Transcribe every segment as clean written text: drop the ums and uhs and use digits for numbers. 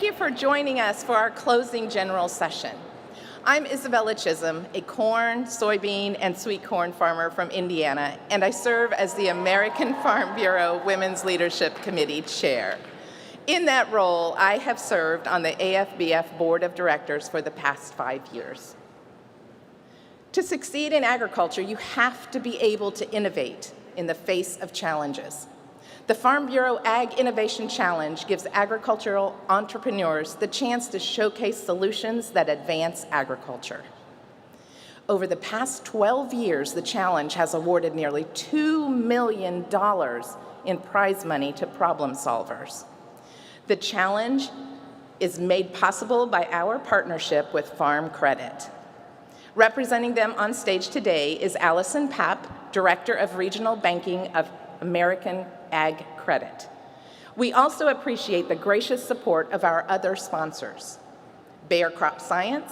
thank you for joining us for our closing general session. I'm Isabella Chisholm, a corn, soybean, and sweet corn farmer from Indiana, and I serve as the American Farm Bureau Women's Leadership Committee Chair. In that role, I have served on the AFBF Board of Directors for the past 5 years. To succeed in agriculture, you have to be able to innovate in the face of challenges. The Farm Bureau Ag Innovation Challenge gives agricultural entrepreneurs the chance to showcase solutions that advance agriculture. Over the past 12 years, the challenge has awarded nearly $2 million in prize money to problem solvers. The challenge is made possible by our partnership with Farm Credit. Representing them on stage today is Allison Papp, Director of Regional Banking of American Ag Credit. We also appreciate the gracious support of our other sponsors: Bayer Crop Science,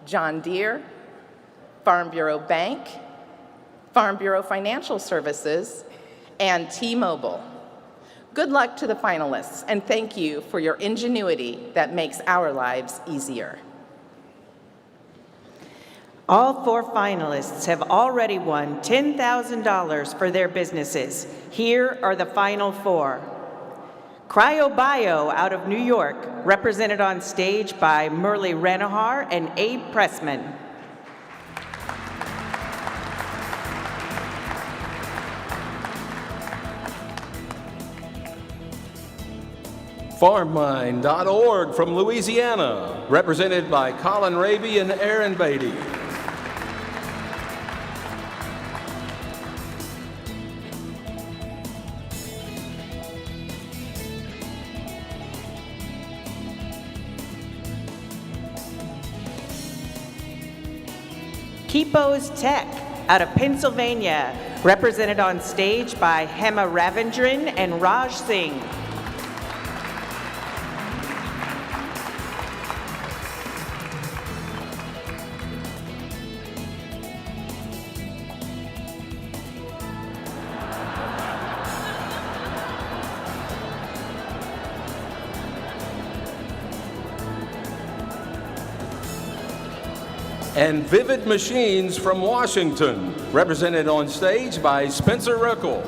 John Deere, Farm Bureau Bank, Farm Bureau Financial Services, and T-Mobile. Good luck to the finalists, and thank you for your ingenuity that makes our lives easier. All 4 finalists have already won $10,000 for their businesses. Here are the final 4. CryoBio out of New York, represented on stage by Murli Ranahar and Abe Pressman. FarmMind.org from Louisiana, represented by Colin Raby and Aaron Beatty. Kipos Tech out of Pennsylvania, represented on stage by Hema Ravindran and Raj Singh. And Vivid Machines from Washington, represented on stage by Spencer Ruckel.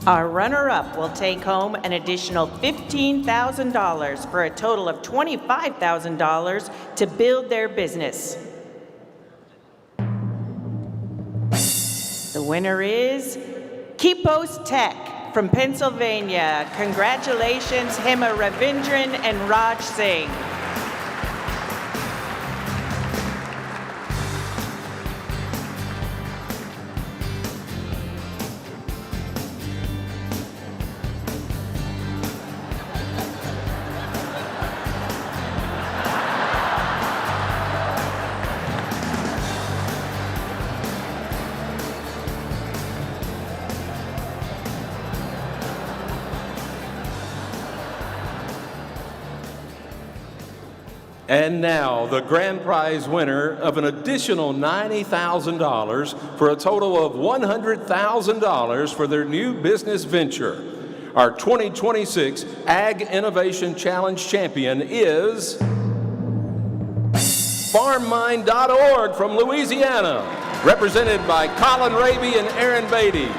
Our runner-up will take home an additional $15,000 for a total of $25,000 to build their business. The winner is Kipos Tech from Pennsylvania. Congratulations, Hema Ravindran and Raj Singh. And now, the grand prize winner of an additional $90,000 for a total of $100,000 for their new business venture. Our 2026 Ag Innovation Challenge champion is FarmMind.org from Louisiana, represented by Colin Raby and Aaron Beatty.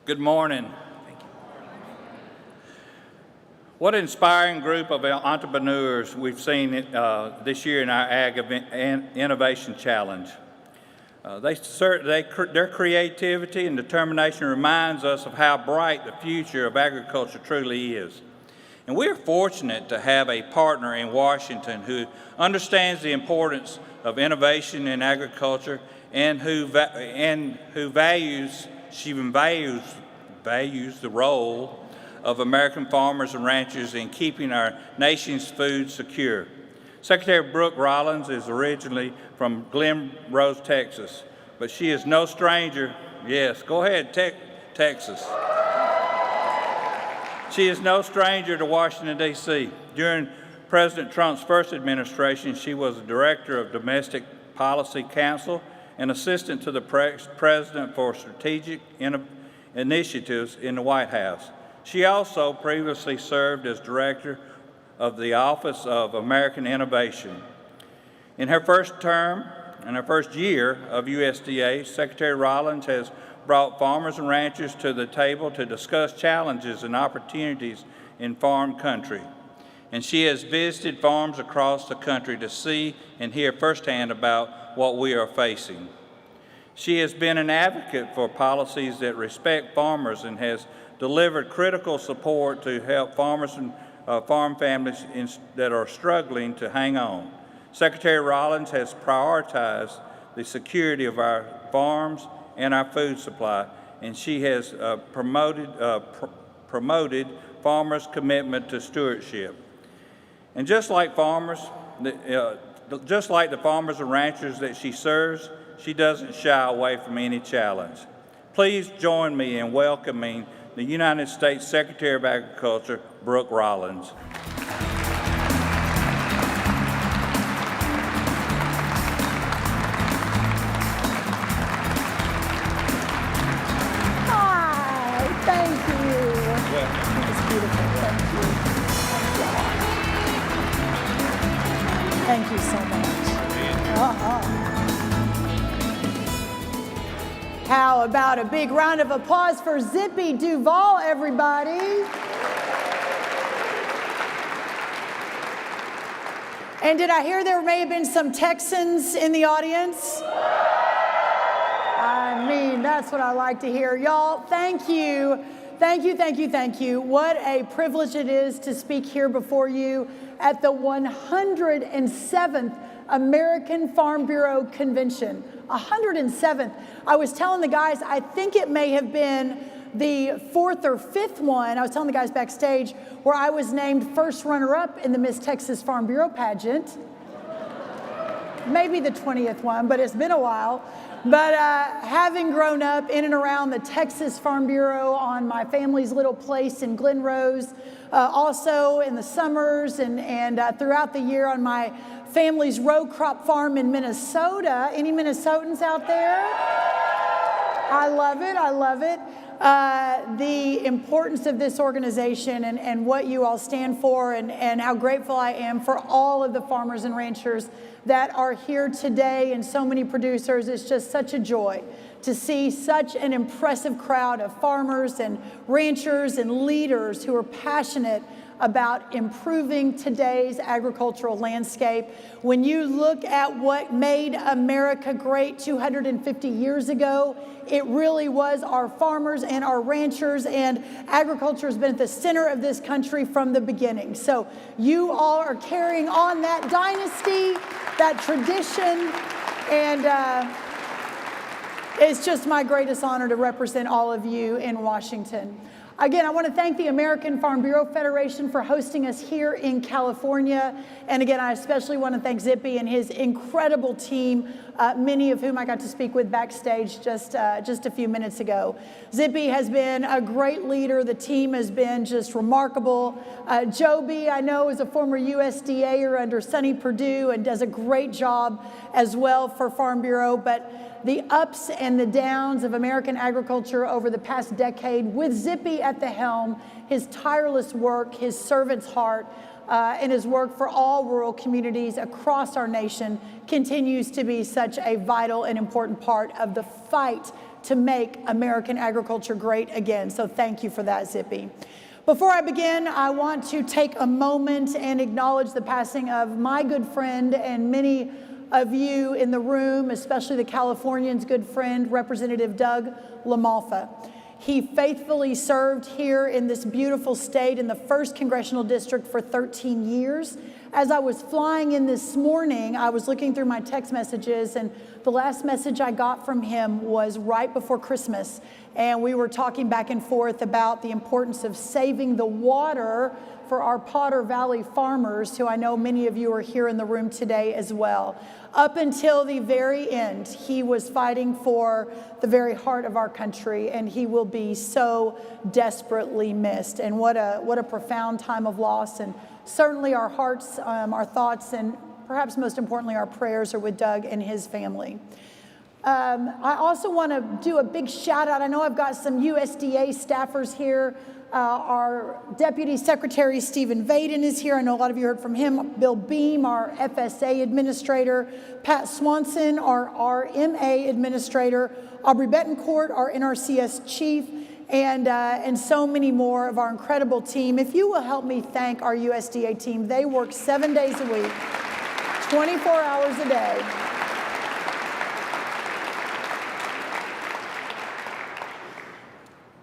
Good morning. What an inspiring group of entrepreneurs we've seen this year in our Ag Innovation Challenge. Their creativity and determination reminds us of how bright the future of agriculture truly is. And we are fortunate to have a partner in Washington who understands the importance of innovation in agriculture and who values the role of American farmers and ranchers in keeping our nation's food secure. Secretary Brooke Rollins is originally from Glen Rose, Texas, but she is no stranger. Yes, go ahead, Texas. She is no stranger to Washington, D.C. During President Trump's first administration, she was the Director of Domestic Policy Council and Assistant to the President for Strategic Initiatives in the White House. She also previously served as Director of the Office of American Innovation. In her first term and her first year of USDA, Secretary Rollins has brought farmers and ranchers to the table to discuss challenges and opportunities in farm country. And she has visited farms across the country to see and hear firsthand about what we are facing. She has been an advocate for policies that respect farmers and has delivered critical support to help farmers and farm families that are struggling to hang on. Secretary Rollins has prioritized the security of our farms and our food supply, and she has promoted farmers' commitment to stewardship. And just like the farmers and ranchers that she serves, she doesn't shy away from any challenge. Please join me in welcoming the United States Secretary of Agriculture, Brooke Rollins. Hi, thank you. It's beautiful, thank you. Thank you so much. How about a big round of applause for Zippy Duval, everybody? And did I hear there may have been some Texans in the audience? I mean, that's what I like to hear. Y'all, thank you. Thank you, thank you, thank you. What a privilege it is to speak here before you at the 107th American Farm Bureau Convention. 107th. I was telling the guys, I think it may have been the 4th or 5th one. I was telling the guys backstage where I was named first runner-up in the Miss Texas Farm Bureau pageant. Maybe the 20th one, but it's been a while. But having grown up in and around the Texas Farm Bureau on my family's little place in Glen Rose, also in the summers and throughout the year on my family's row crop farm in Minnesota. Any Minnesotans out there? I love it, I love it. The importance of this organization and what you all stand for and how grateful I am for all of the farmers and ranchers that are here today and so many producers. It's just such a joy to see such an impressive crowd of farmers and ranchers and leaders who are passionate about improving today's agricultural landscape. When you look at what made America great 250 years ago, it really was our farmers and our ranchers, and agriculture has been at the center of this country from the beginning. So you all are carrying on that dynasty, that tradition, and it's just my greatest honor to represent all of you in Washington. Again, I want to thank the American Farm Bureau Federation for hosting us here in California. And again, I especially want to thank Zippy and his incredible team, many of whom I got to speak with backstage just a few minutes ago. Zippy has been a great leader. The team has been just remarkable. Joby, I know, is a former USDA-er under Sonny Perdue and does a great job as well for Farm Bureau. But the ups and the downs of American agriculture over the past decade, with Zippy at the helm, his tireless work, his servant's heart, and his work for all rural communities across our nation continues to be such a vital and important part of the fight to make American agriculture great again. So thank you for that, Zippy. Before I begin, I want to take a moment and acknowledge the passing of my good friend and many of you in the room, especially the Californians' good friend, Representative Doug LaMalfa. He faithfully served here in this beautiful state in the 1st Congressional District for 13 years. As I was flying in this morning, I was looking through my text messages, and the last message I got from him was right before Christmas. And we were talking back and forth about the importance of saving the water for our Potter Valley farmers, who I know many of you are here in the room today as well. Up until the very end, he was fighting for the very heart of our country, and he will be so desperately missed. And what a profound time of loss. And certainly our hearts, our thoughts, and perhaps most importantly, our prayers are with Doug and his family. I also want to do a big shout out. I know I've got some USDA staffers here. Our Deputy Secretary Stephen Vaden is here. I know a lot of you heard from him. Bill Beam, our FSA Administrator. Pat Swanson, our RMA Administrator. Aubrey Betancourt, our NRCS Chief. And so many more of our incredible team. If you will help me thank our USDA team, they work 7 days a week, 24 hours a day.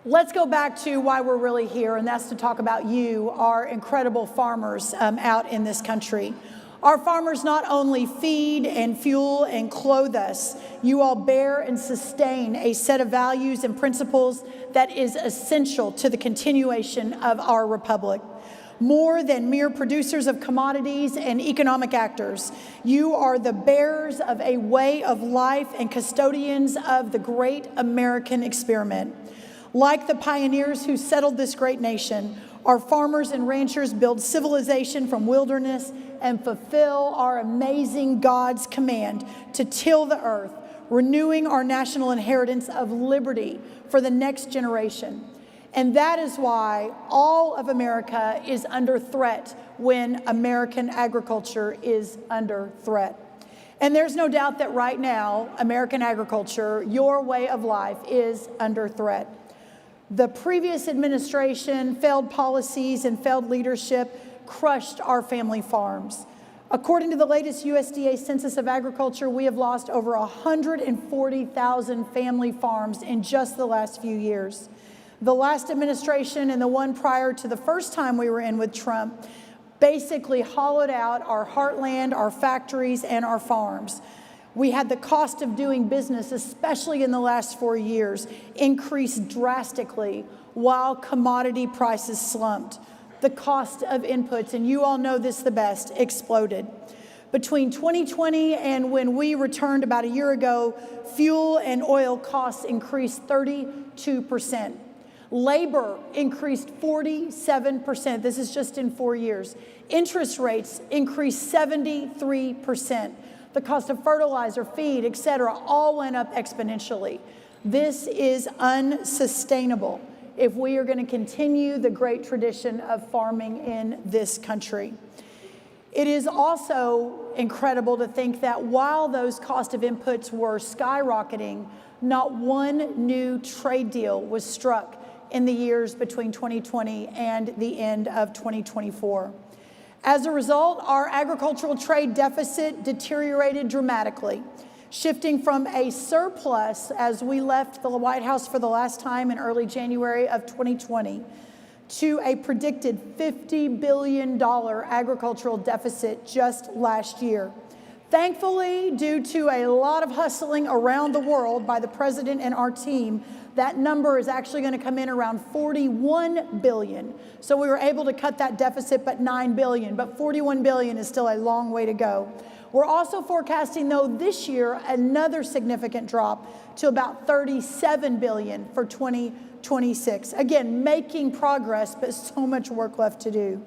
Let's go back to why we're really here, and that's to talk about you, our incredible farmers out in this country. Our farmers not only feed and fuel and clothe us, you all bear and sustain a set of values and principles that is essential to the continuation of our republic. More than mere producers of commodities and economic actors, you are the bearers of a way of life and custodians of the great American experiment. Like the pioneers who settled this great nation, our farmers and ranchers build civilization from wilderness and fulfill our amazing God's command to till the earth, renewing our national inheritance of liberty for the next generation. And that is why all of America is under threat when American agriculture is under threat. And there's no doubt that right now, American agriculture, your way of life, is under threat. The previous administration, failed policies and failed leadership crushed our family farms. According to the latest USDA Census of Agriculture, we have lost over 140,000 family farms in just the last few years. The last administration and the one prior to the first time we were in with Trump basically hollowed out our heartland, our factories, and our farms. We had the cost of doing business, especially in the last 4 years, increase drastically while commodity prices slumped. The cost of inputs, and you all know this the best, exploded. Between 2020 and when we returned about a year ago, fuel and oil costs increased 32%. Labor increased 47%. This is just in 4 years. Interest rates increased 73%. The cost of fertilizer, feed, et cetera, all went up exponentially. This is unsustainable if we are going to continue the great tradition of farming in this country. It is also incredible to think that while those cost of inputs were skyrocketing, not one new trade deal was struck in the years between 2020 and the end of 2024. As a result, our agricultural trade deficit deteriorated dramatically, shifting from a surplus as we left the White House for the last time in early January of 2020 to a predicted $50 billion agricultural deficit just last year. Thankfully, due to a lot of hustling around the world by the president and our team, that number is actually going to come in around $41 billion. So we were able to cut that deficit but $9 billion, but $41 billion is still a long way to go. We're also forecasting, though, this year another significant drop to about $37 billion for 2026. Again, making progress, but so much work left to do.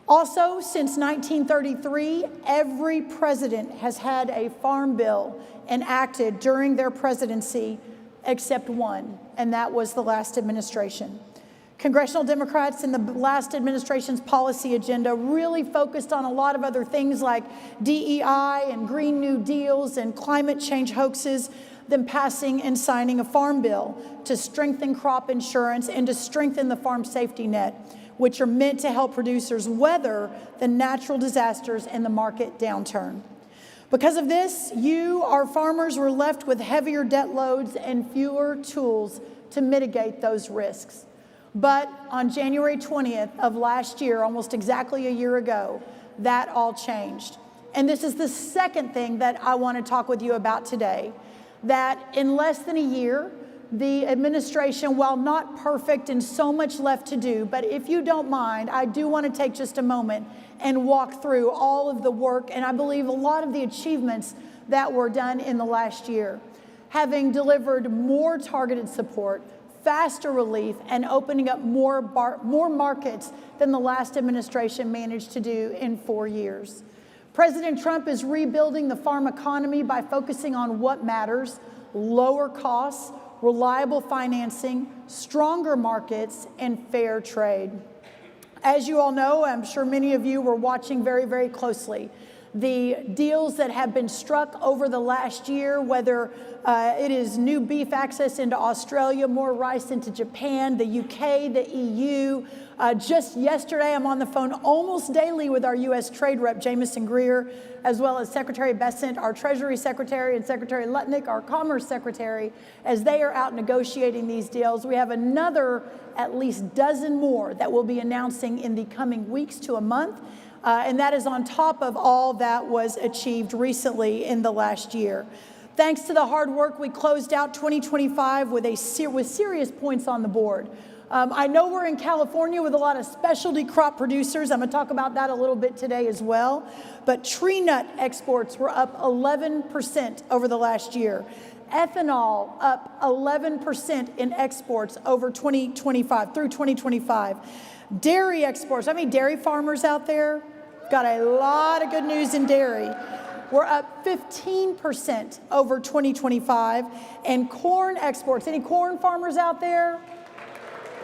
Also, since 1933, every president has had a farm bill enacted during their presidency except one, and that was the last administration. Congressional Democrats in the last administration's policy agenda really focused on a lot of other things like DEI and Green New Deals and climate change hoaxes. than passing and signing a farm bill to strengthen crop insurance and to strengthen the farm safety net, which are meant to help producers weather the natural disasters and the market downturn. Because of this, you, our farmers, were left with heavier debt loads and fewer tools to mitigate those risks. But on January 20th of last year, almost exactly a year ago, that all changed. And this is the second thing that I want to talk with you about today, that in less than a year, the administration, while not perfect and so much left to do, but if you don't mind, I do want to take just a moment and walk through all of the work and I believe a lot of the achievements that were done in the last year. Having delivered more targeted support, faster relief, and opening up more markets than the last administration managed to do in 4 years. President Trump is rebuilding the farm economy by focusing on what matters: lower costs, reliable financing, stronger markets, and fair trade. As you all know, I'm sure many of you were watching very, very closely the deals that have been struck over the last year, whether it is new beef access into Australia, more rice into Japan, the UK, the EU. Just yesterday, I'm on the phone almost daily with our U.S. Trade Rep, Jamison Greer, as well as Secretary Bessent, our Treasury Secretary, and Secretary Lutnick, our Commerce Secretary, as they are out negotiating these deals. We have another at least dozen more that we'll be announcing in the coming weeks to a month. And that is on top of all that was achieved recently in the last year. Thanks to the hard work, we closed out 2025 with serious points on the board. I know we're in California with a lot of specialty crop producers. I'm going to talk about that a little bit today as well. But tree nut exports were up 11% over the last year. Ethanol up 11% in exports over 2025, through 2025. Dairy exports, I mean, dairy farmers out there, got a lot of good news in dairy. We're up 15% over 2025. And corn exports, any corn farmers out there?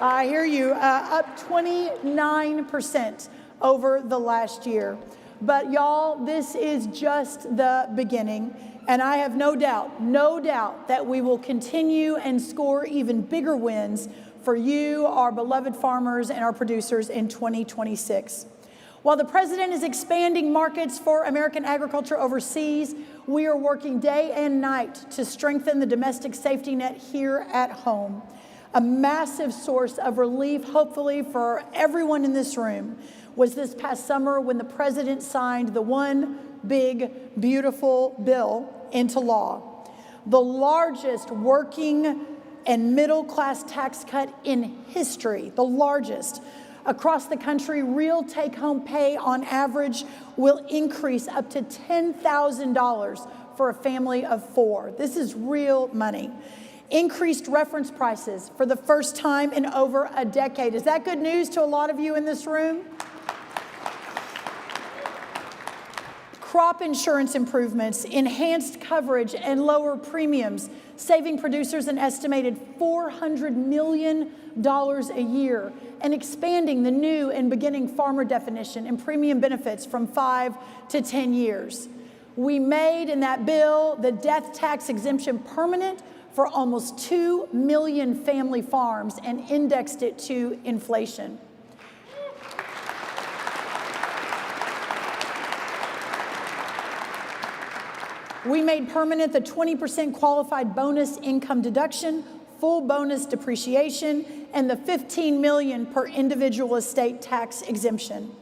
I hear you, up 29% over the last year. But y'all, this is just the beginning. And I have no doubt that we will continue and score even bigger wins for you, our beloved farmers and our producers in 2026. While the president is expanding markets for American agriculture overseas, we are working day and night to strengthen the domestic safety net here at home. A massive source of relief, hopefully for everyone in this room, was this past summer when the president signed the One Big Beautiful Bill into law. The largest working and middle-class tax cut in history, the largest. Across the country, real take-home pay on average will increase up to $10,000 for a family of 4. This is real money. Increased reference prices for the first time in over a decade. Is that good news to a lot of you in this room? Crop insurance improvements, enhanced coverage, and lower premiums, saving producers an estimated $400 million a year, and expanding the new and beginning farmer definition and premium benefits from 5 to 10 years. We made in that bill the death tax exemption permanent for almost 2 million family farms and indexed it to inflation. We made permanent the 20% qualified bonus income deduction, full bonus depreciation, and the $15 million per individual estate tax exemption.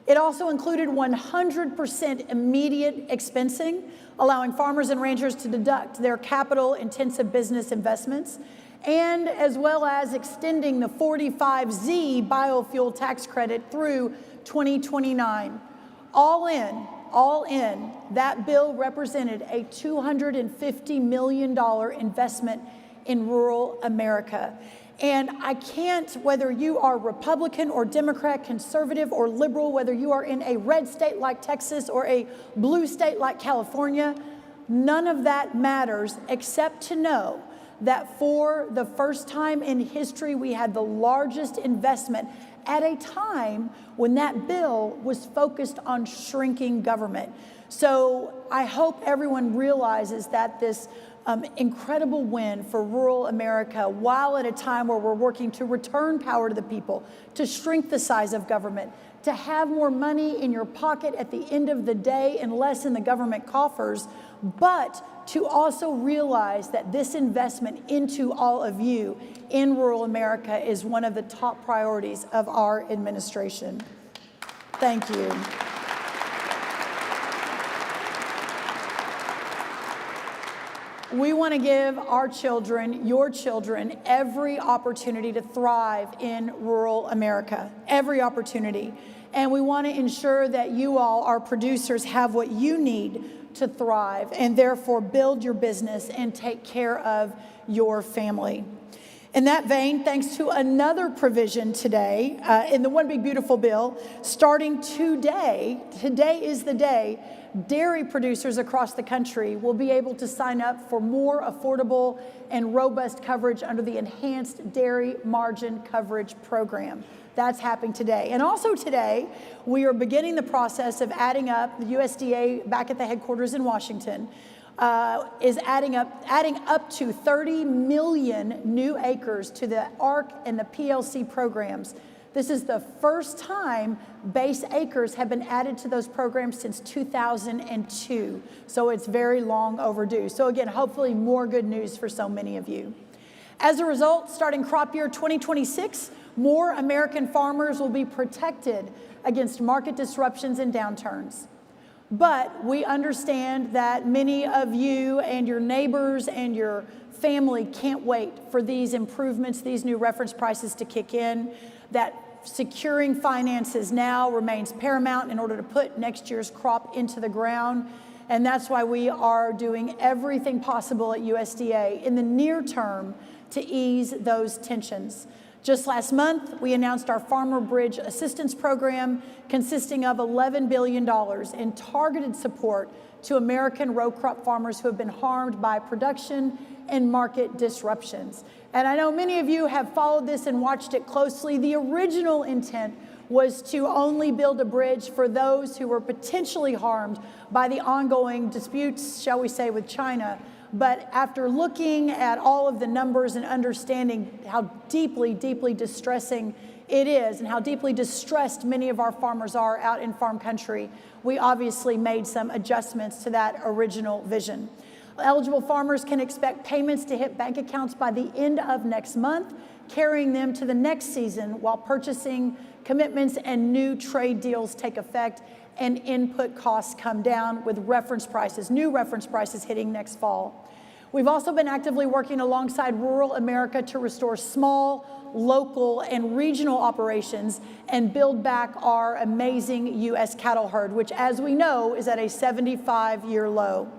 It also included 100% immediate expensing, allowing farmers and ranchers to deduct their capital-intensive business investments, and as well as extending the 45Z biofuel tax credit through 2029. All in, that bill represented a $250 million investment in rural America. And I can't, whether you are Republican or Democrat, conservative or liberal, whether you are in a red state like Texas or a blue state like California, none of that matters except to know that for the first time in history, we had the largest investment at a time when that bill was focused on shrinking government. So I hope everyone realizes that this incredible win for rural America, while at a time where we're working to return power to the people, to shrink the size of government, to have more money in your pocket at the end of the day and less in the government coffers, but to also realize that this investment into all of you in rural America is one of the top priorities of our administration. Thank you. We want to give our children, your children, every opportunity to thrive in rural America, every opportunity. And we want to ensure that you all, our producers, have what you need to thrive and therefore build your business and take care of your family. In that vein, thanks to another provision today in the One Big Beautiful Bill, starting today is the day dairy producers across the country will be able to sign up for more affordable and robust coverage under the Enhanced Dairy Margin Coverage Program. That's happening today. And also today, we are beginning the process of adding up, the USDA back at the headquarters in Washington, is adding up to 30 million new acres to the ARC and the PLC programs. This is the first time base acres have been added to those programs since 2002. So it's very long overdue. So again, hopefully more good news for so many of you. As a result, starting crop year 2026, more American farmers will be protected against market disruptions and downturns. But we understand that many of you and your neighbors and your family can't wait for these improvements, these new reference prices to kick in, that securing finances now remains paramount in order to put next year's crop into the ground. And that's why we are doing everything possible at USDA in the near term to ease those tensions. Just last month, we announced our Farmer Bridge Assistance Program, consisting of $11 billion in targeted support to American row crop farmers who have been harmed by production and market disruptions. And I know many of you have followed this and watched it closely. The original intent was to only build a bridge for those who were potentially harmed by the ongoing disputes, shall we say, with China. But after looking at all of the numbers and understanding how deeply, deeply distressing it is and how deeply distressed many of our farmers are out in farm country, we obviously made some adjustments to that original vision. Eligible farmers can expect payments to hit bank accounts by the end of next month, carrying them to the next season while purchasing commitments and new trade deals take effect and input costs come down with reference prices, new reference prices hitting next fall. We've also been actively working alongside rural America to restore small, local, and regional operations and build back our amazing U.S. cattle herd, which, as we know, is at a 75-year low.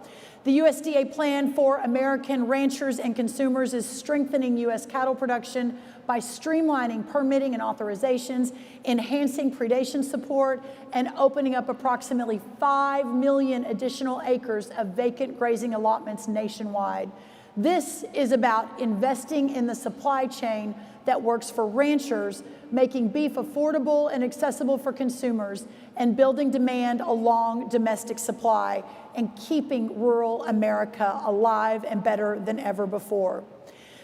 The USDA plan for American ranchers and consumers is strengthening U.S. cattle production by streamlining permitting and authorizations, enhancing predation support, and opening up approximately 5 million additional acres of vacant grazing allotments nationwide. This is about investing in the supply chain that works for ranchers, making beef affordable and accessible for consumers, and building demand along domestic supply, and keeping rural America alive and better than ever before.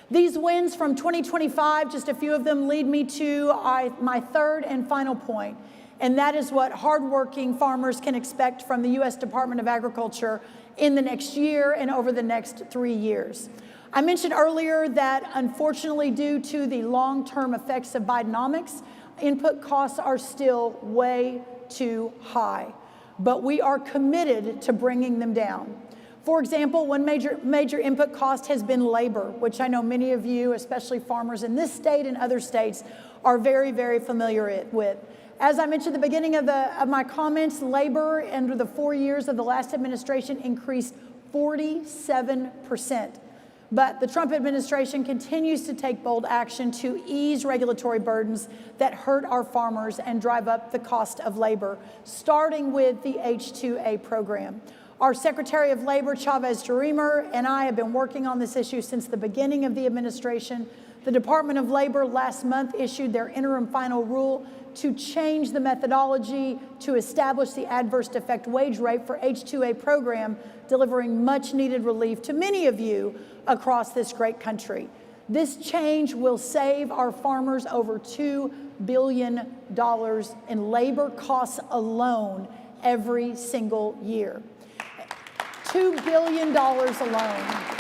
These wins from 2025, just a few of them, lead me to my third and final point, and that is what hardworking farmers can expect from the U.S. Department of Agriculture in the next year and over the next 3 years. I mentioned earlier that unfortunately, due to the long-term effects of Bidenomics, input costs are still way too high, but we are committed to bringing them down. For example, one major input cost has been labor, which I know many of you, especially farmers in this state and other states, are very, very familiar with. As I mentioned at the beginning of my comments, labor under the 4 years of the last administration increased 47%. But the Trump administration continues to take bold action to ease regulatory burdens that hurt our farmers and drive up the cost of labor, starting with the H-2A program. Our Secretary of Labor, Chavez Jarimer, and I have been working on this issue since the beginning of the administration. The Department of Labor last month issued their interim final rule to change the methodology to establish the adverse effect wage rate for H-2A program, delivering much needed relief to many of you across this great country. This change will save our farmers over $2 billion in labor costs alone every single year. $2 billion alone.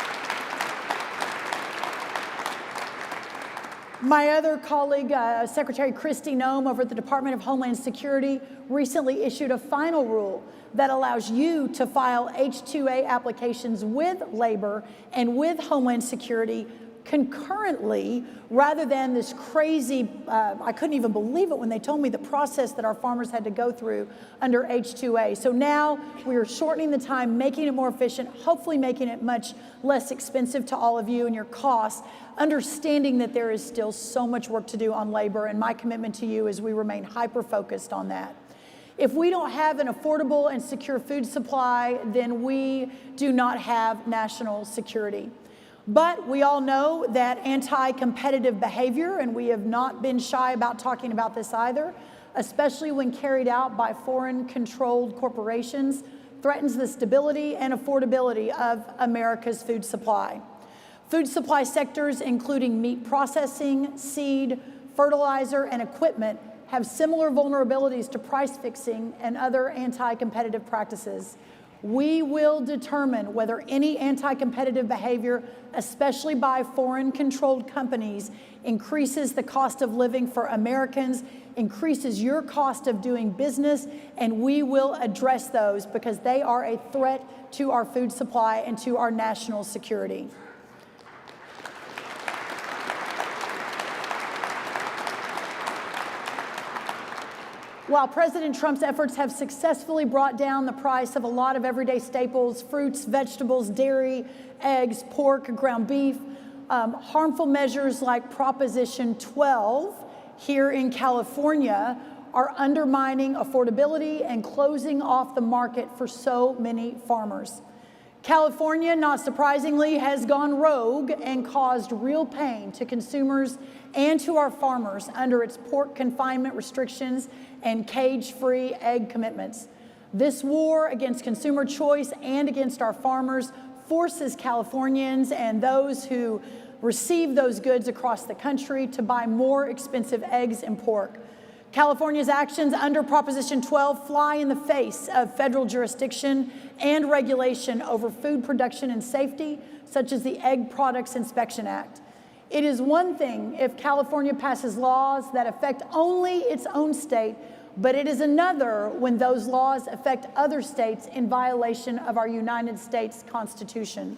My other colleague, Secretary Kristi Noem over at the Department of Homeland Security, recently issued a final rule that allows you to file H-2A applications with Labor and with Homeland Security concurrently, rather than this crazy, I couldn't even believe it when they told me the process that our farmers had to go through under H-2A. So now we are shortening the time, making it more efficient, hopefully making it much less expensive to all of you and your costs, understanding that there is still so much work to do on labor, and my commitment to you is we remain hyper-focused on that. If we don't have an affordable and secure food supply, then we do not have national security. But we all know that anti-competitive behavior, and we have not been shy about talking about this either, especially when carried out by foreign-controlled corporations, threatens the stability and affordability of America's food supply. Food supply sectors, including meat processing, seed, fertilizer, and equipment, have similar vulnerabilities to price fixing and other anti-competitive practices. We will determine whether any anti-competitive behavior, especially by foreign-controlled companies, increases the cost of living for Americans, increases your cost of doing business, and we will address those because they are a threat to our food supply and to our national security. While President Trump's efforts have successfully brought down the price of a lot of everyday staples, fruits, vegetables, dairy, eggs, pork, ground beef, harmful measures like Proposition 12 here in California are undermining affordability and closing off the market for so many farmers. California, not surprisingly, has gone rogue and caused real pain to consumers and to our farmers under its pork confinement restrictions and cage-free egg commitments. This war against consumer choice and against our farmers forces Californians and those who receive those goods across the country to buy more expensive eggs and pork. California's actions under Proposition 12 fly in the face of federal jurisdiction and regulation over food production and safety, such as the Egg Products Inspection Act. It is one thing if California passes laws that affect only its own state, but it is another when those laws affect other states in violation of our United States Constitution.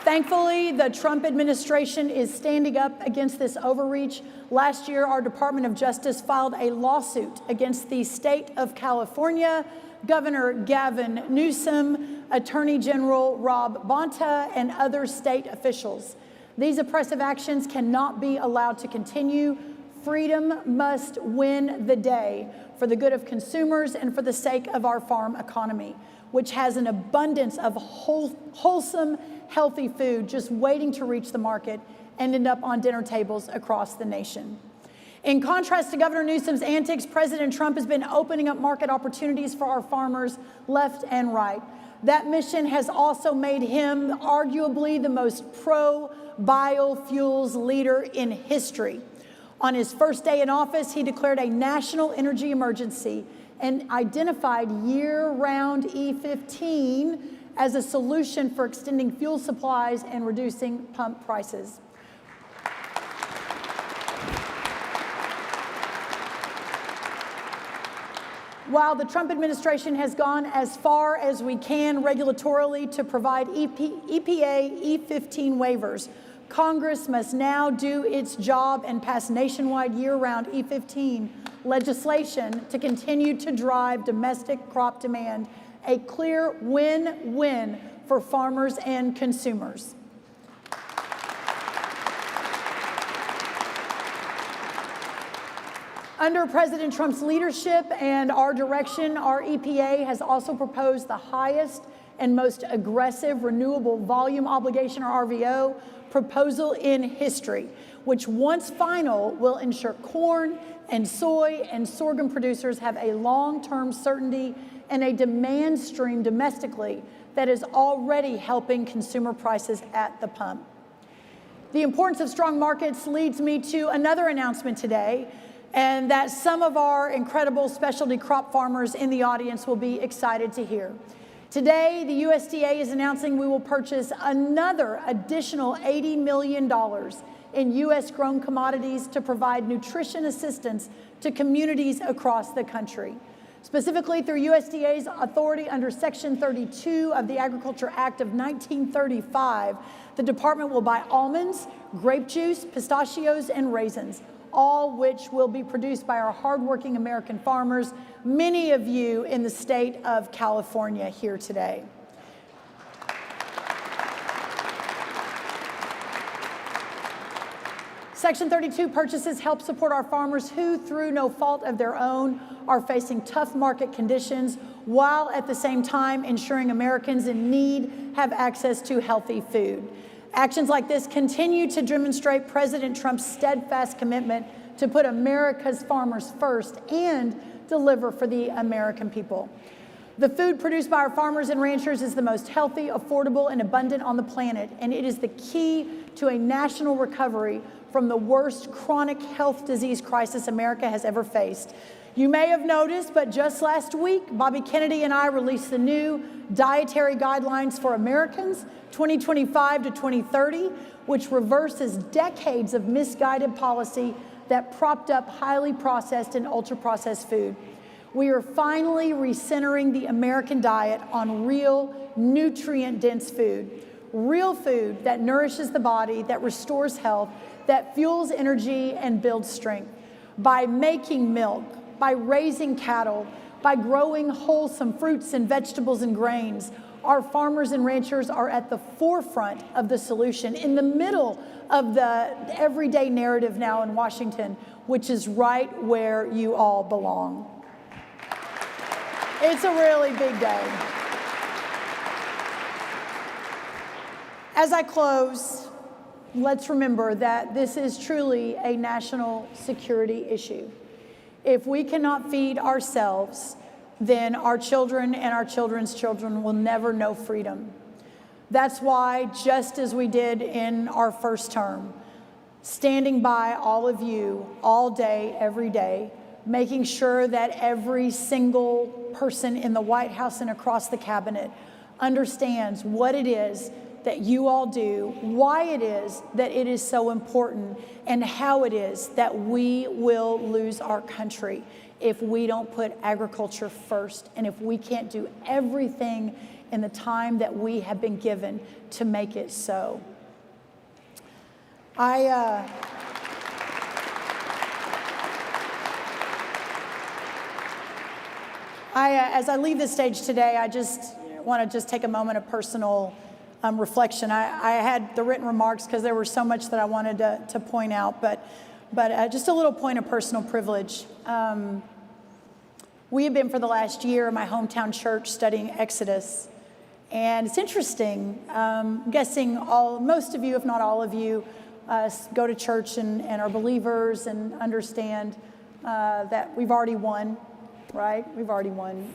Thankfully, the Trump administration is standing up against this overreach. Last year, our Department of Justice filed a lawsuit against the state of California, Governor Gavin Newsom, Attorney General Rob Bonta, and other state officials. These oppressive actions cannot be allowed to continue. Freedom must win the day for the good of consumers and for the sake of our farm economy, which has an abundance of wholesome, healthy food just waiting to reach the market and end up on dinner tables across the nation. In contrast to Governor Newsom's antics, President Trump has been opening up market opportunities for our farmers left and right. That mission has also made him arguably the most pro-biofuels leader in history. On his first day in office, he declared a national energy emergency and identified year-round E15 as a solution for extending fuel supplies and reducing pump prices. While the Trump administration has gone as far as we can regulatorily to provide EPA E15 waivers, Congress must now do its job and pass nationwide year-round E15 legislation to continue to drive domestic crop demand, a clear win-win for farmers and consumers. Under President Trump's leadership and our direction, our EPA has also proposed the highest and most aggressive renewable volume obligation, or RVO, proposal in history, which once final will ensure corn and soy and sorghum producers have a long-term certainty and a demand stream domestically that is already helping consumer prices at the pump. The importance of strong markets leads me to another announcement today, and that some of our incredible specialty crop farmers in the audience will be excited to hear. Today, the USDA is announcing we will purchase another additional $80 million in U.S.-grown commodities to provide nutrition assistance to communities across the country. Specifically, through USDA's authority under Section 32 of the Agriculture Act of 1935, the department will buy almonds, grape juice, pistachios, and raisins, all which will be produced by our hardworking American farmers, many of you in the state of California here today. Section 32 purchases help support our farmers who, through no fault of their own, are facing tough market conditions, while at the same time ensuring Americans in need have access to healthy food. Actions like this continue to demonstrate President Trump's steadfast commitment to put America's farmers first and deliver for the American people. The food produced by our farmers and ranchers is the most healthy, affordable, and abundant on the planet, and it is the key to a national recovery from the worst chronic health disease crisis America has ever faced. You may have noticed, but just last week, Bobby Kennedy and I released the new Dietary Guidelines for Americans 2025 to 2030, which reverses decades of misguided policy that propped up highly processed and ultra-processed food. We are finally recentering the American diet on real, nutrient-dense food. Real food that nourishes the body, that restores health, that fuels energy and builds strength. By making milk, by raising cattle, by growing wholesome fruits and vegetables and grains, our farmers and ranchers are at the forefront of the solution, in the middle of the everyday narrative now in Washington, which is right where you all belong. It's a really big day. As I close, let's remember that this is truly a national security issue. If we cannot feed ourselves, then our children and our children's children will never know freedom. That's why, just as we did in our first term, standing by all of you all day, every day, making sure that every single person in the White House and across the cabinet understands what it is that you all do, why it is that it is so important, and how it is that we will lose our country if we don't put agriculture first, and if we can't do everything in the that we have been given to make it so. As I leave the stage today, I just want to take a moment of personal reflection. I had the written remarks because there was so much that I wanted to point out, but just a little point of personal privilege. We have been for the last year in my hometown church studying Exodus, and it's interesting. I'm guessing most of you, if not all of you, go to church and are believers and understand that we've already won, right? We've already won.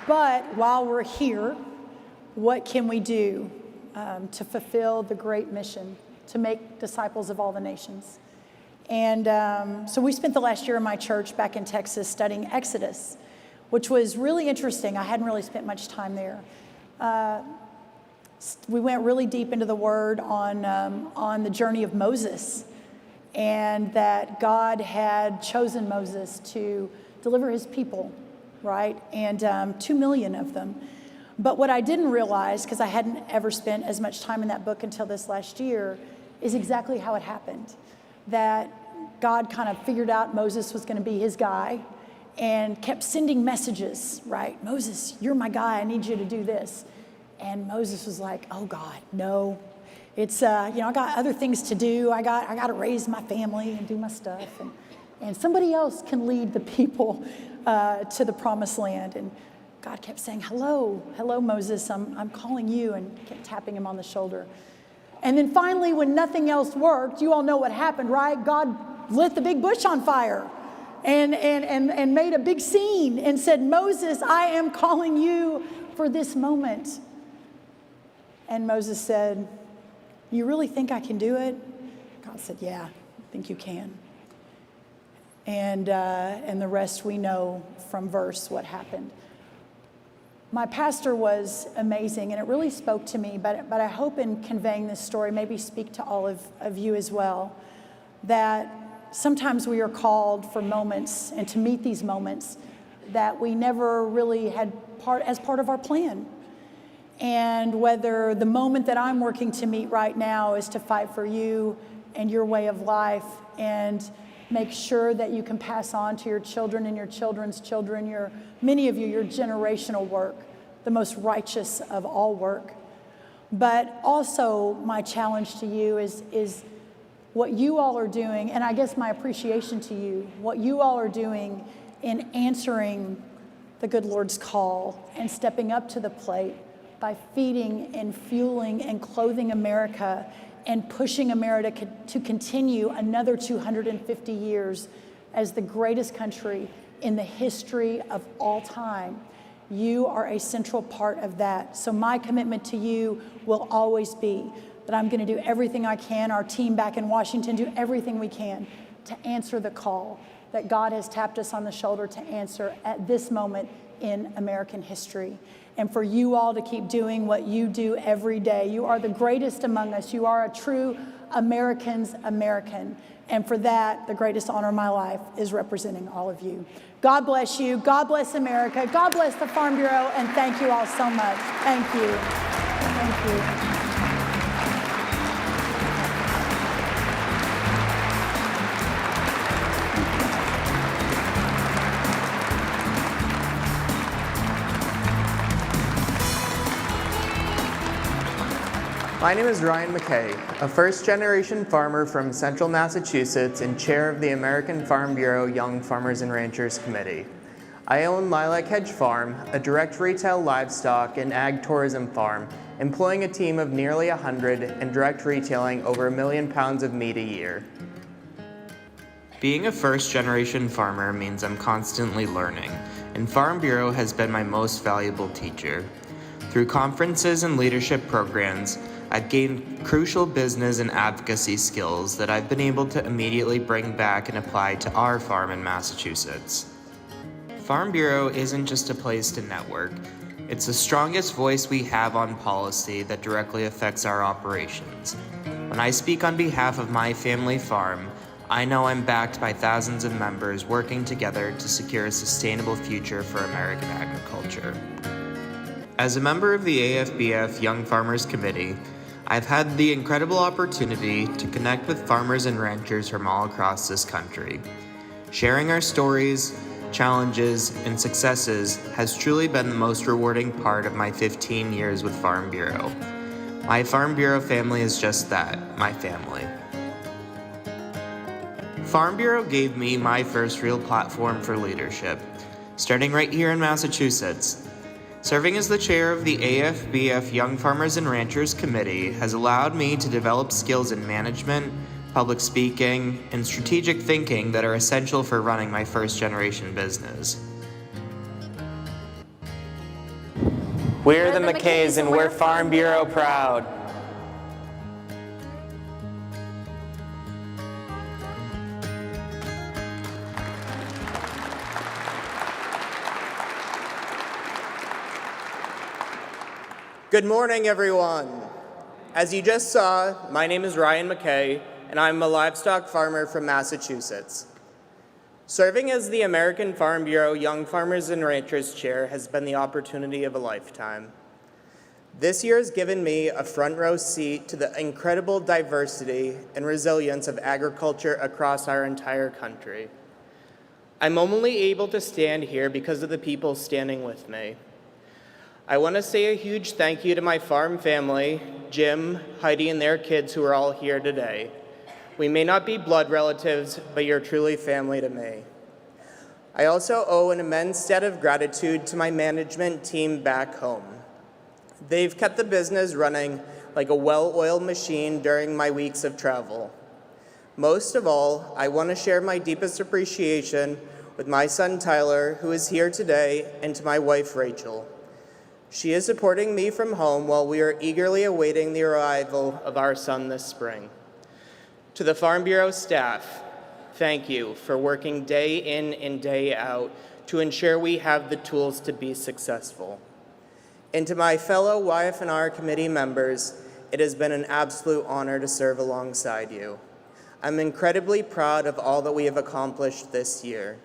But while we're here, what can we do to fulfill the great mission, to make disciples of all the nations? And so we spent the last year in my church back in Texas studying Exodus, which was really interesting. I hadn't really spent much time there. We went really deep into the Word on the journey of Moses, and that God had chosen Moses to deliver his people, right? And 2 million of them. But what I didn't realize, because I hadn't ever spent as much time in that book until this last year, is exactly how it happened. That God kind of figured out Moses was going to be his guy and kept sending messages, right? Moses, you're my guy. I need you to do this. And Moses was like, oh God, no, It's, I got other things to do. I got to raise my family and do my stuff. And somebody else can lead the people to the promised land. And God kept saying, hello, Moses, I'm calling you, and kept tapping him on the shoulder. And then finally, when nothing else worked, you all know what happened, right? God lit the big bush on fire and made a big scene and said, Moses, I am calling you for this moment. And Moses said, you really think I can do it? God said, yeah, I think you can. And the rest we know from verse what happened. My pastor was amazing, and it really spoke to me, but I hope in conveying this story, maybe speak to all of you as well, that sometimes we are called for moments and to meet these moments that we never really had as part of our plan. And whether the moment that I'm working to meet right now is to fight for you and your way of life and make sure that you can pass on to your children and your children's children, many of you, your generational work, the most righteous of all work. But also my challenge to you is what you all are doing, and I guess my appreciation to you, what you all are doing in answering the good Lord's call and stepping up to the plate by feeding and fueling and clothing America and pushing America to continue another 250 years as the greatest country in the history of all time. You are a central part of that. So my commitment to you will always be that I'm going to do everything I can, our team back in Washington, do everything we can to answer the call that God has tapped us on the shoulder to answer at this moment in American history. And for you all to keep doing what you do every day. You are the greatest among us. You are a true American's American. And for that, the greatest honor of my life is representing all of you. God bless you. God bless America. God bless the Farm Bureau. And thank you all so much. Thank you. Thank you. My name is Ryan McKay, a first-generation farmer from Central Massachusetts and chair of the American Farm Bureau Young Farmers and Ranchers Committee. I own Lilac Hedge Farm, a direct retail livestock and ag tourism farm, employing a team of nearly 100 and direct retailing over 1 million pounds of meat a year. Being a first-generation farmer means I'm constantly learning, and Farm Bureau has been my most valuable teacher. Through conferences and leadership programs, I've gained crucial business and advocacy skills that I've been able to immediately bring back and apply to our farm in Massachusetts. Farm Bureau isn't just a place to network. It's the strongest voice we have on policy that directly affects our operations. When I speak on behalf of my family farm, I know I'm backed by thousands of members working together to secure a sustainable future for American agriculture. As a member of the AFBF Young Farmers Committee, I've had the incredible opportunity to connect with farmers and ranchers from all across this country. Sharing our stories, challenges, and successes has truly been the most rewarding part of my 15 years with Farm Bureau. My Farm Bureau family is just that, my family. Farm Bureau gave me my first real platform for leadership, starting right here in Massachusetts. Serving as the chair of the AFBF Young Farmers and Ranchers Committee has allowed me to develop skills in management, public speaking, and strategic thinking that are essential for running my first-generation business. We're the McKays and we're Farm Bureau proud. Good morning, everyone. As you just saw, my name is Ryan McKay, and I'm a livestock farmer from Massachusetts. Serving as the American Farm Bureau Young Farmers and Ranchers Chair has been the opportunity of a lifetime. This year has given me a front row seat to the incredible diversity and resilience of agriculture across our entire country. I'm only able to stand here because of the people standing with me. I want to say a huge thank you to my farm family, Jim, Heidi, and their kids who are all here today. We may not be blood relatives, but you're truly family to me. I also owe an immense debt of gratitude to my management team back home. They've kept the business running like a well-oiled machine during my weeks of travel. Most of all, I want to share my deepest appreciation with my son Tyler, who is here today, and to my wife Rachel. She is supporting me from home while we are eagerly awaiting the arrival of our son this spring. To the Farm Bureau staff, thank you for working day in and day out to ensure we have the tools to be successful. And to my fellow YF&R committee members, it has been an absolute honor to serve alongside you. I'm incredibly proud of all that we have accomplished this year.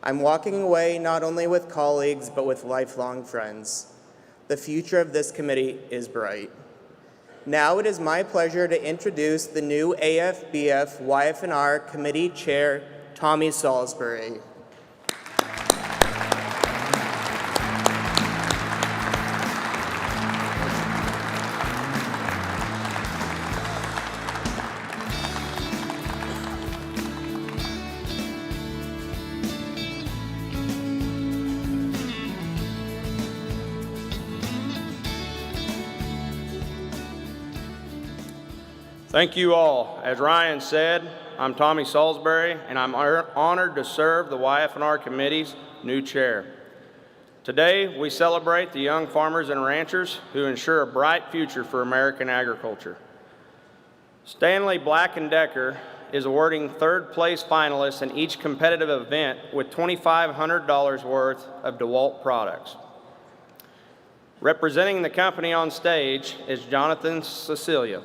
I'm walking away not only with colleagues, but with lifelong friends. The future of this committee is bright. Now it is my pleasure to introduce the new AFBF YF&R Committee Chair, Tommy Salisbury. Thank you all. As Ryan said, I'm Tommy Salisbury, and I'm honored to serve the YF&R Committee's new chair. Today, we celebrate the young farmers and ranchers who ensure a bright future for American agriculture. Stanley Black & Decker is awarding third-place finalists in each competitive event with $2,500 worth of DeWalt products. Representing the company on stage is Jonathan Cecilia.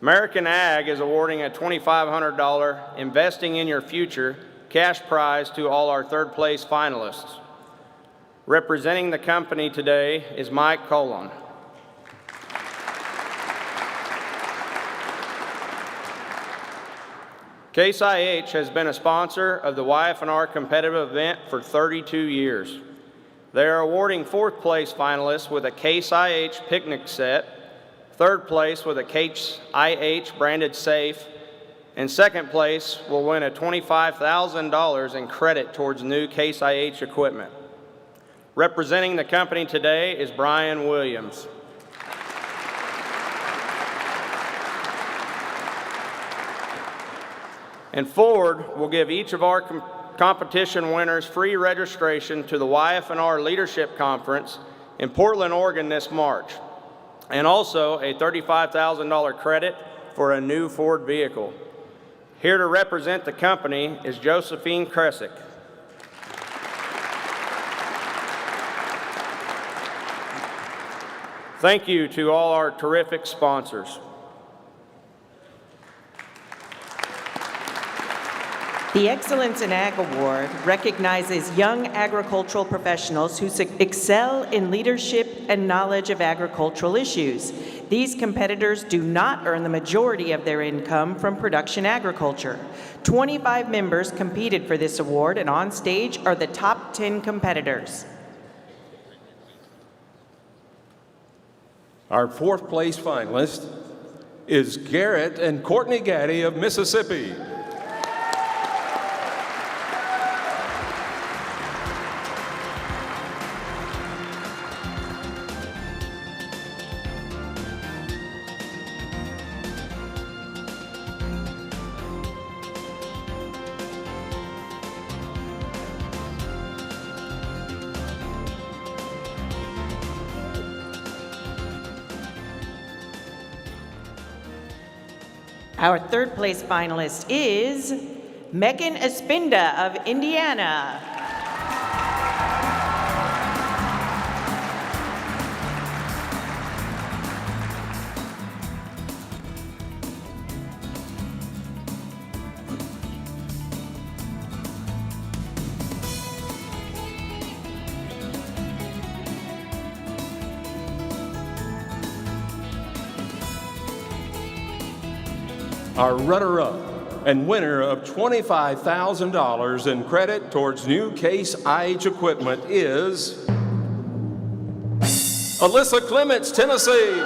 American Ag is awarding a $2,500 Investing in Your Future cash prize to all our third-place finalists. Representing the company today is Mike Colon. Case IH has been a sponsor of the YF&R competitive event for 32 years. They are awarding fourth-place finalists with a Case IH picnic set, third place with a Case IH branded safe, and second place will win a $25,000 in credit towards new Case IH equipment. Representing the company today is Brian Williams. And Ford will give each of our competition winners free registration to the YF&R Leadership Conference in Portland, Oregon this March, and also a $35,000 credit for a new Ford vehicle. Here to represent the company is Josephine Kresick. Thank you to all our terrific sponsors. The Excellence in Ag Award recognizes young agricultural professionals who excel in leadership and knowledge of agricultural issues. These competitors do not earn the majority of their income from production agriculture. 25 members competed for this award, and on stage are the top 10 competitors. Our fourth place finalist is Garrett and Courtney Gaddy of Mississippi. Our third place finalist is Megan Espinda of Indiana. Our runner-up and winner of $25,000 in credit towards new Case IH equipment is Alyssa Clements, Tennessee.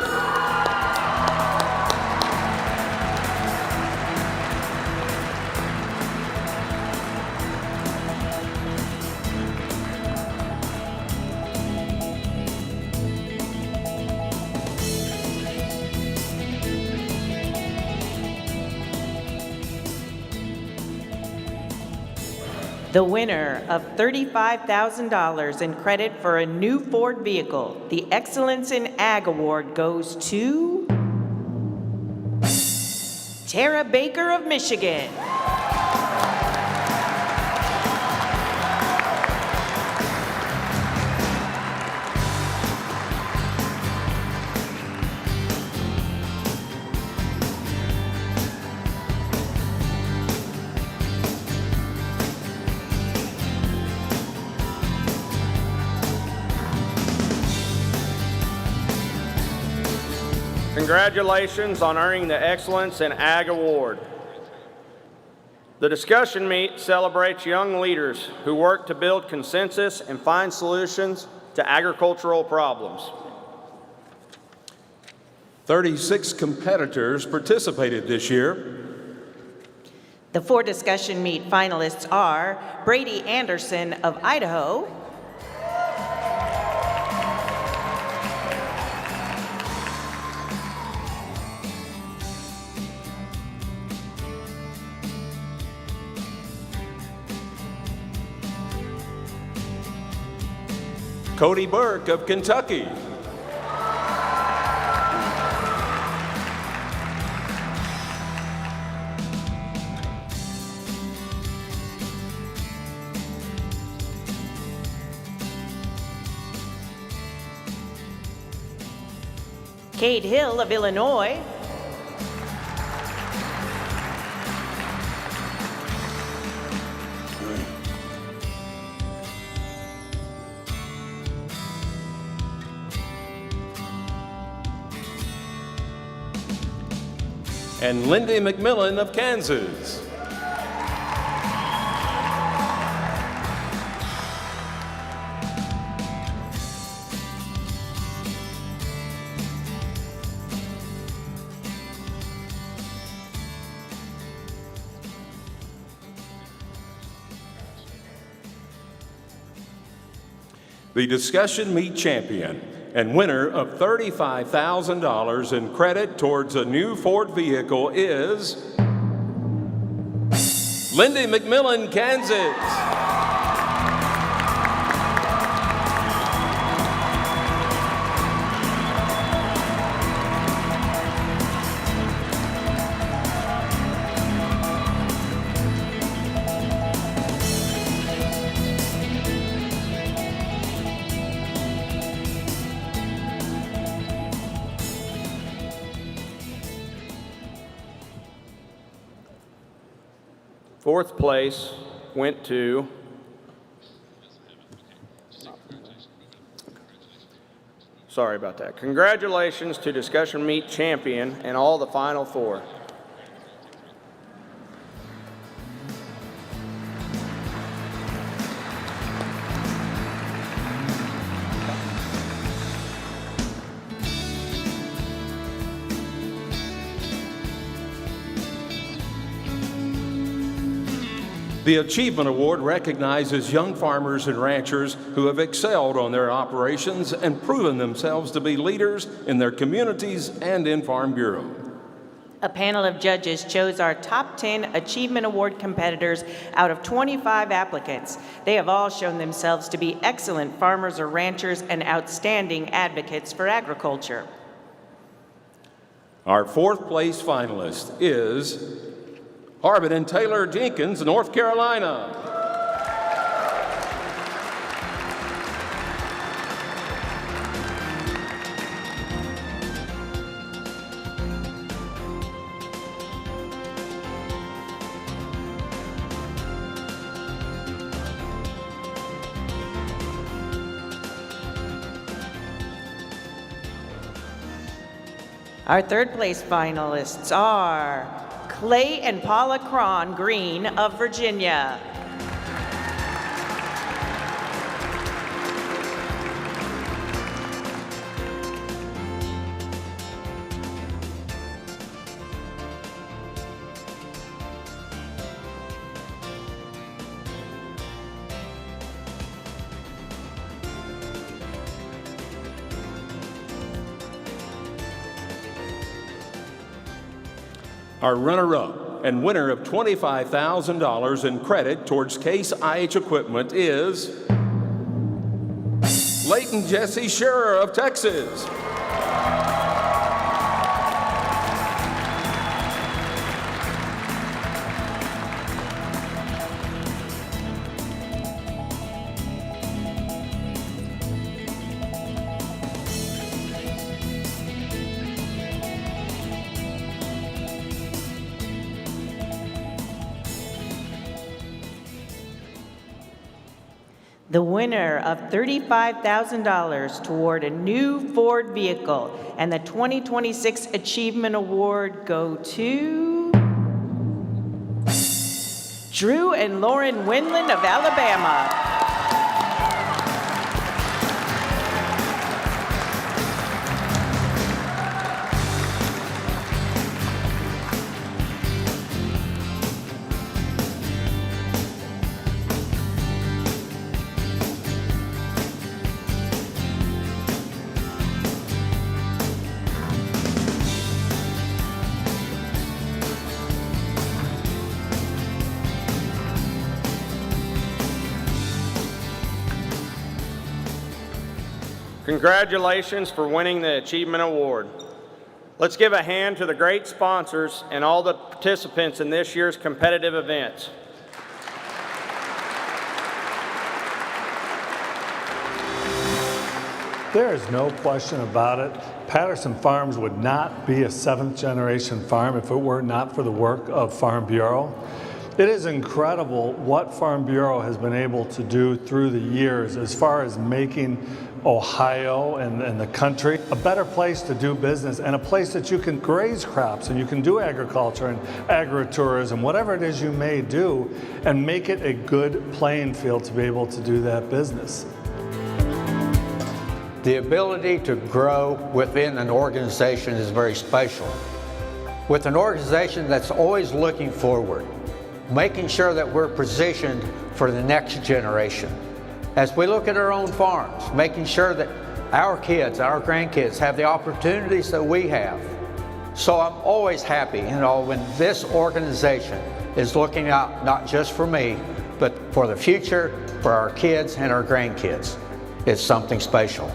The winner of $35,000 in credit for a new Ford vehicle, the Excellence in Ag Award, goes to Tara Baker of Michigan. Congratulations on earning the Excellence in Ag Award. The discussion meet celebrates young leaders who work to build consensus and find solutions to agricultural problems. 36 competitors participated this year. The 4 discussion meet finalists are Brady Anderson of Idaho, Cody Burke of Kentucky. Cade Hill of Illinois, and Lindy McMillan of Kansas. The discussion meet champion and winner of $35,000 in credit towards a new Ford vehicle is Lindy McMillan, Kansas. Fourth place went to sorry about that. Congratulations to discussion meet champion and all the final 4. The Achievement Award recognizes young farmers and ranchers who have excelled on their operations and proven themselves to be leaders in their communities and in Farm Bureau. a panel of judges chose our top 10 Achievement Award competitors out of 25 applicants. They have all shown themselves to be excellent farmers or ranchers and outstanding advocates for agriculture. Our fourth place finalist is Harbin and Taylor Jenkins, North Carolina. Our third place finalists are Clay and Paula Cron Green of Virginia. Our runner-up and winner of $25,000 in credit towards Case IH equipment is Leighton Jesse Scherer of Texas. The winner of $35,000 toward a new Ford vehicle and the 2026 Achievement Award go to Drew and Lauren Winland of Alabama. Congratulations for winning the Achievement Award. Let's give a hand to the great sponsors and all the participants in this year's competitive events. There is no question about it. Patterson Farms would not be a seventh-generation farm if it were not for the work of Farm Bureau. It is incredible what Farm Bureau has been able to do through the years as far as making Ohio and the country a better place to do business and a place that you can graze crops and you can do agriculture and agritourism, whatever it is you may do, and make it a good playing field to be able to do that business. The ability to grow within an organization is very special. With an organization that's always looking forward, making sure that we're positioned for the next generation. As we look at our own farms, making sure that our kids, our grandkids have the opportunities that we have. So I'm always happy, when this organization is looking out not just for me, but for the future, for our kids and our grandkids. It's something special.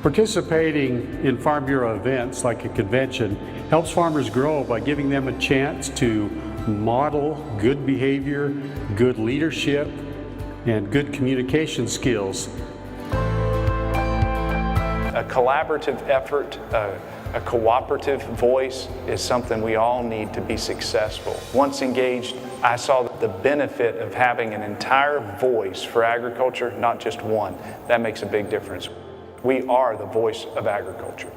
Participating in Farm Bureau events like a convention helps farmers grow by giving them a chance to model good behavior, good leadership, and good communication skills. A collaborative effort, a cooperative voice is something we all need to be successful. Once engaged, I saw the benefit of having an entire voice for agriculture, not just one. That makes a big difference. We are the voice of agriculture.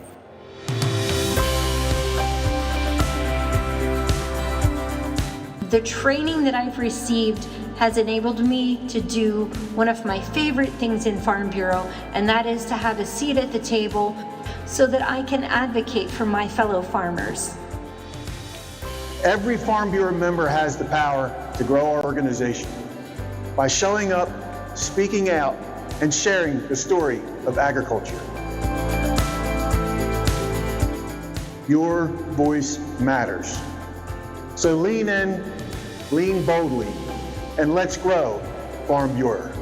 The training that I've received has enabled me to do one of my favorite things in Farm Bureau, and that is to have a seat at the table so that I can advocate for my fellow farmers. Every Farm Bureau member has the power to grow our organization by showing up, speaking out, and sharing the story of agriculture. Your voice matters. So lean in, lean boldly, and let's grow Farm Bureau.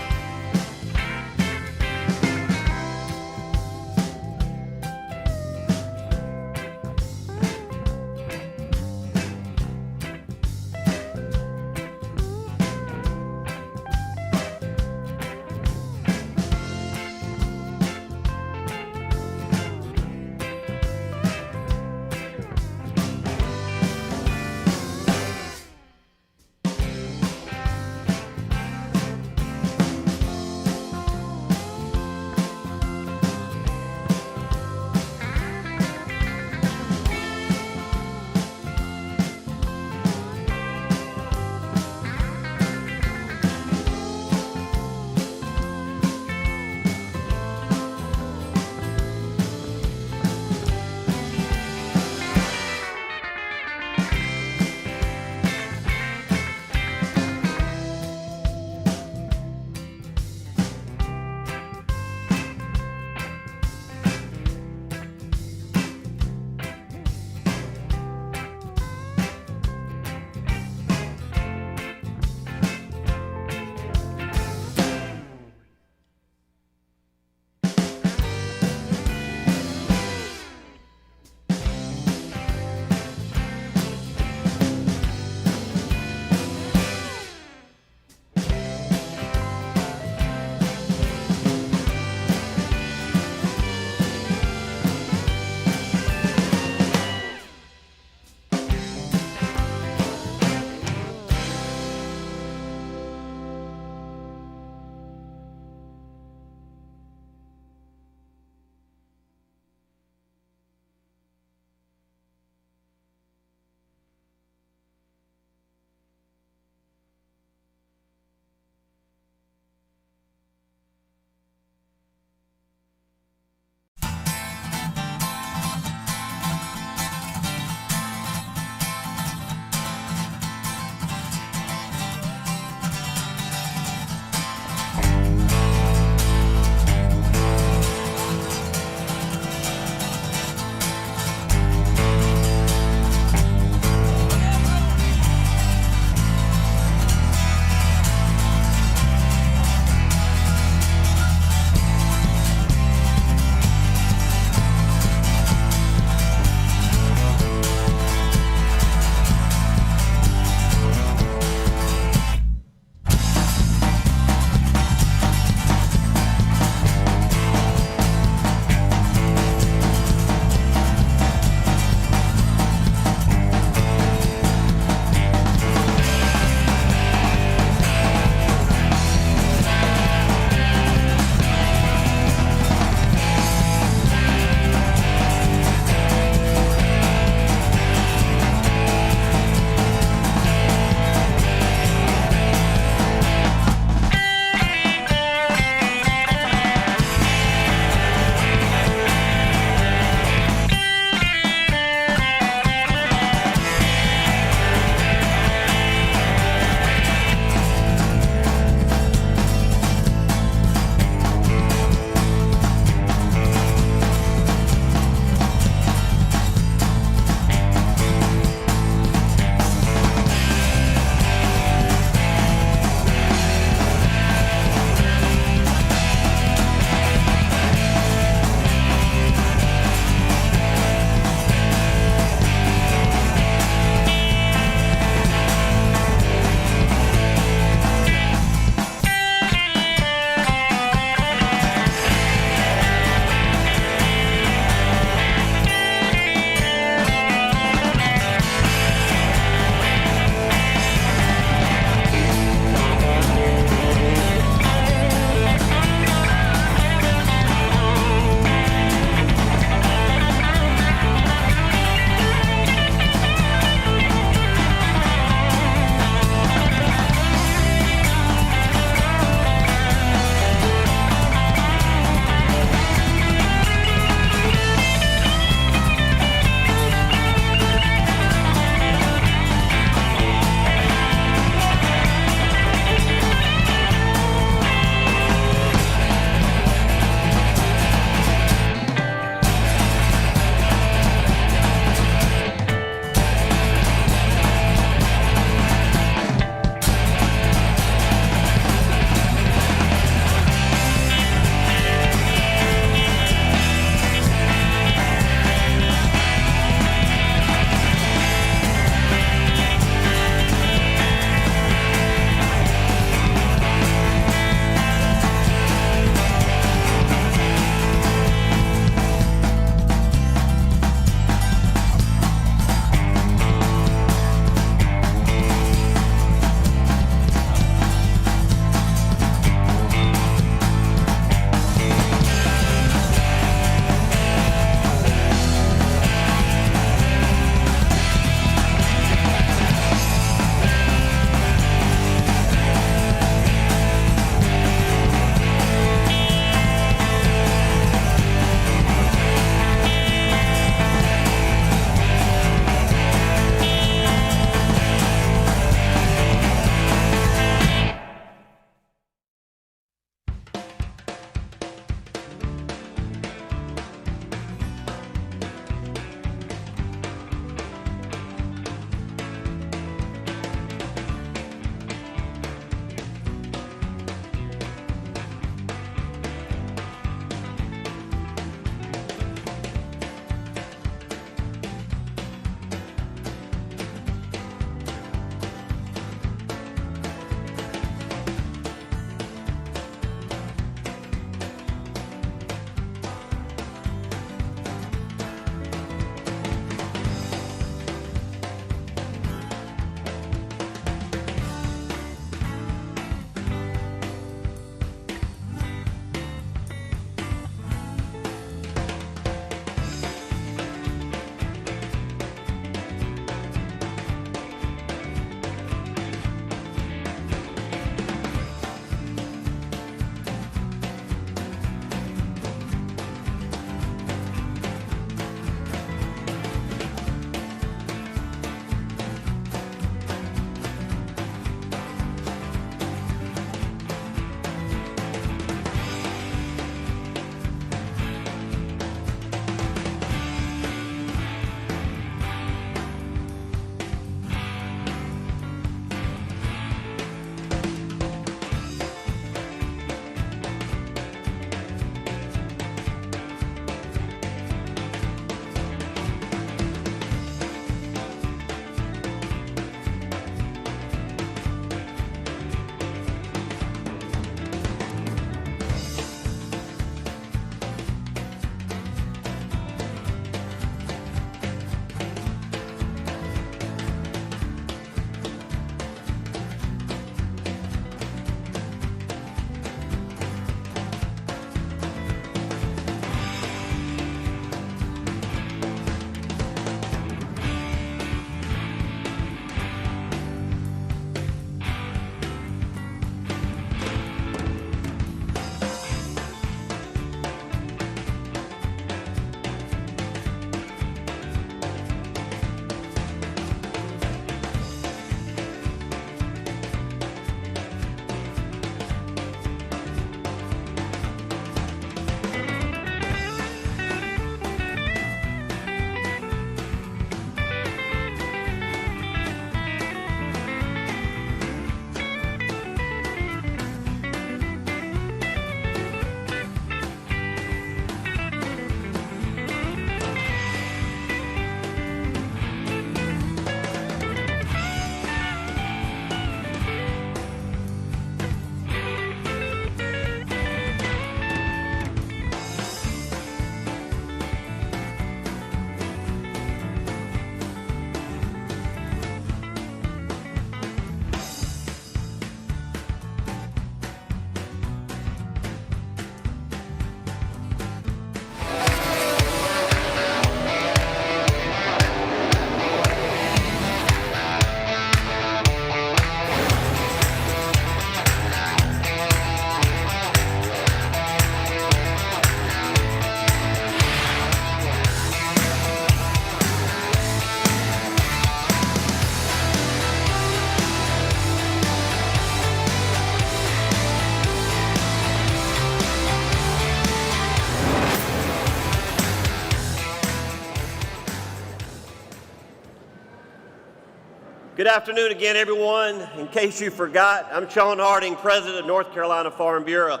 Good afternoon again, everyone. In case you forgot, I'm Sean Harding, President of North Carolina Farm Bureau.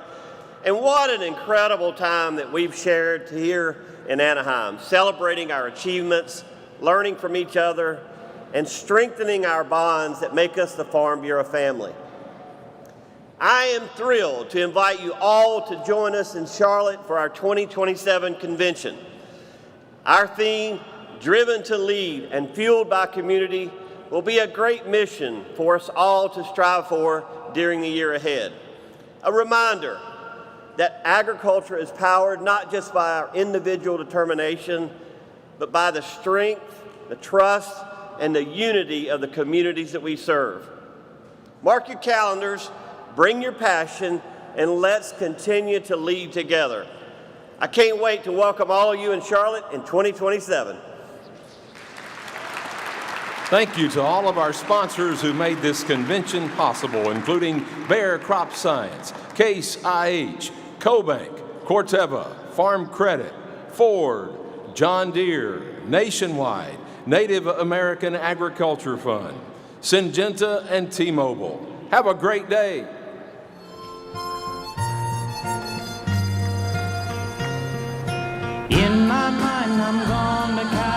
And what an incredible time that we've shared here in Anaheim, celebrating our achievements, learning from each other, and strengthening our bonds that make us the Farm Bureau family. I am thrilled to invite you all to join us in Charlotte for our 2027 convention. Our theme, Driven to Lead and Fueled by Community, will be a great mission for us all to strive for during the year ahead. A reminder that agriculture is powered not just by our individual determination, but by the strength, the trust, and the unity of the communities that we serve. Mark your calendars, bring your passion, and let's continue to lead together. I can't wait to welcome all of you in Charlotte in 2027. Thank you to all of our sponsors who made this convention possible, including Bayer Crop Science, Case IH, CoBank, Corteva, Farm Credit, Ford, John Deere, Nationwide, Native American Agriculture Fund, Syngenta, and T-Mobile. Have a great day. In my mind, I'm gone to Carolina.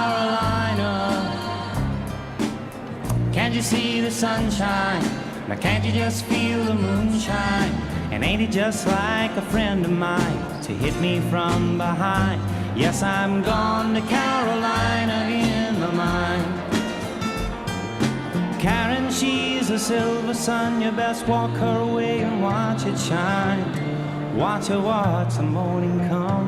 Can't you see the sunshine? Now can't you just feel the moonshine? And ain't it just like a friend of mine to hit me from behind? Yes, I'm gone to Carolina in my mind. Karen, she's a silver sun. You best walk her away and watch it shine. Watch her watch the morning come.